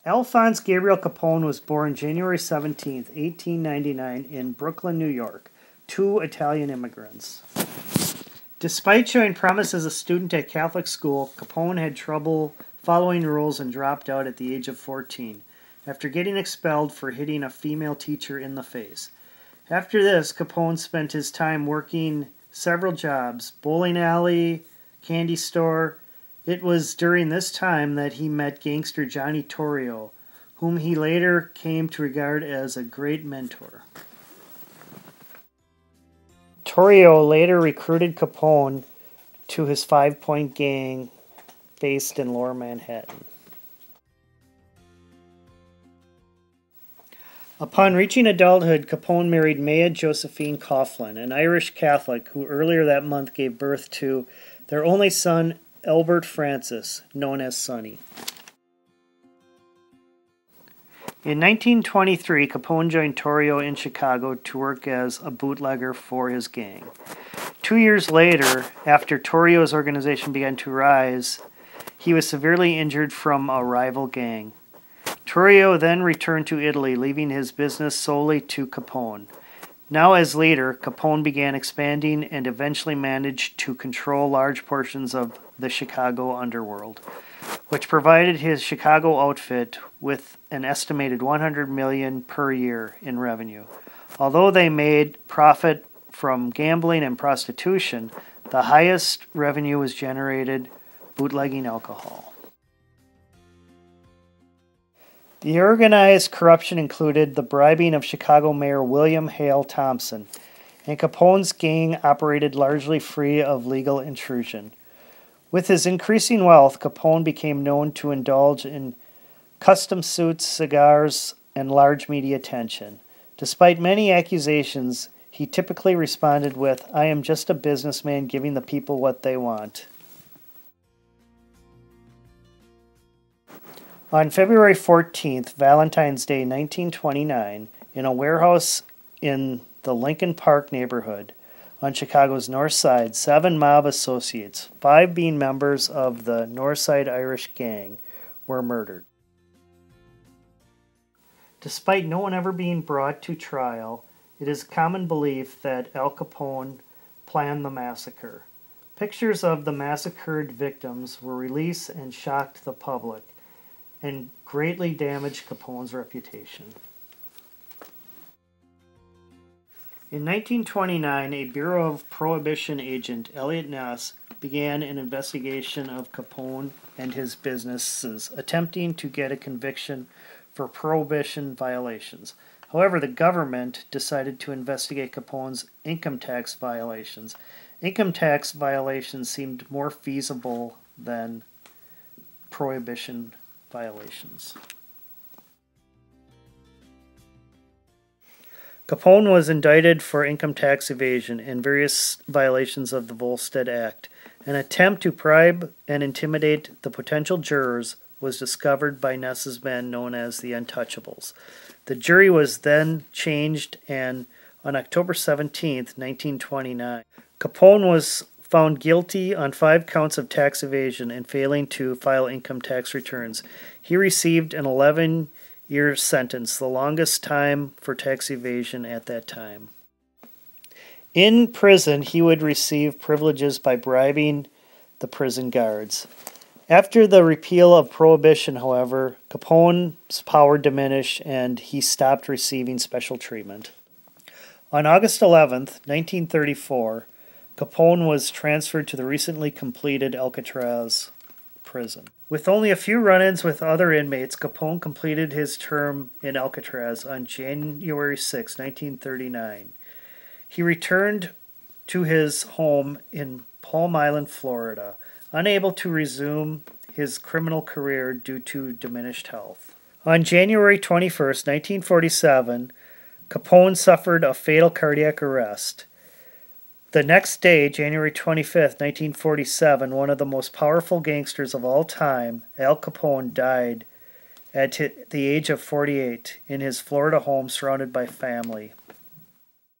Alphonse Gabriel Capone was born January 17, 1899, in Brooklyn, New York, to Italian immigrants. Despite showing promise as a student at Catholic school, Capone had trouble following rules and dropped out at the age of 14, after getting expelled for hitting a female teacher in the face. After this, Capone spent his time working several jobs: bowling alley, candy store. It was during this time that he met gangster Johnny Torrio, whom he later came to regard as a great mentor. Torrio later recruited Capone to his five-point gang based in Lower Manhattan. Upon reaching adulthood, Capone married Maya Josephine Coughlin, an Irish Catholic who earlier that month gave birth to their only son, Albert Francis, known as Sonny. In 1923, Capone joined Torrio in Chicago to work as a bootlegger for his gang. 2 years later, after Torrio's organization began to rise, he was severely injured from a rival gang. Torrio then returned to Italy, leaving his business solely to Capone. Now as leader, Capone began expanding and eventually managed to control large portions of the Chicago underworld, which provided his Chicago outfit with an estimated $100 million per year in revenue. Although they made profit from gambling and prostitution, the highest revenue was generated bootlegging alcohol. The organized corruption included the bribing of Chicago Mayor William Hale Thompson, and Capone's gang operated largely free of legal intrusion. With his increasing wealth, Capone became known to indulge in custom suits, cigars, and large media attention. Despite many accusations, he typically responded with, "I am just a businessman giving the people what they want." On February 14th, Valentine's Day 1929, in a warehouse in the Lincoln Park neighborhood on Chicago's North Side, 7 mob associates, 5 being members of the North Side Irish Gang, were murdered. Despite no one ever being brought to trial, it is common belief that Al Capone planned the massacre. Pictures of the massacred victims were released and shocked the public, and greatly damaged Capone's reputation. In 1929, a Bureau of Prohibition agent, Elliot Ness, began an investigation of Capone and his businesses, attempting to get a conviction for Prohibition violations. However, the government decided to investigate Capone's income tax violations. Income tax violations seemed more feasible than Prohibition violations. Capone was indicted for income tax evasion and various violations of the Volstead Act. An attempt to bribe and intimidate the potential jurors was discovered by Ness's men known as the Untouchables. The jury was then changed, and on October 17, 1929, Capone was found guilty on 5 counts of tax evasion and failing to file income tax returns. He received an 11-year sentence, the longest time for tax evasion at that time. In prison, he would receive privileges by bribing the prison guards. After the repeal of Prohibition, however, Capone's power diminished and he stopped receiving special treatment. On August 11, 1934, Capone was transferred to the recently completed Alcatraz prison. With only a few run-ins with other inmates, Capone completed his term in Alcatraz on January 6, 1939. He returned to his home in Palm Island, Florida, unable to resume his criminal career due to diminished health. On January 21, 1947, Capone suffered a fatal cardiac arrest. The next day, January 25, 1947, one of the most powerful gangsters of all time, Al Capone, died at the age of 48 in his Florida home surrounded by family.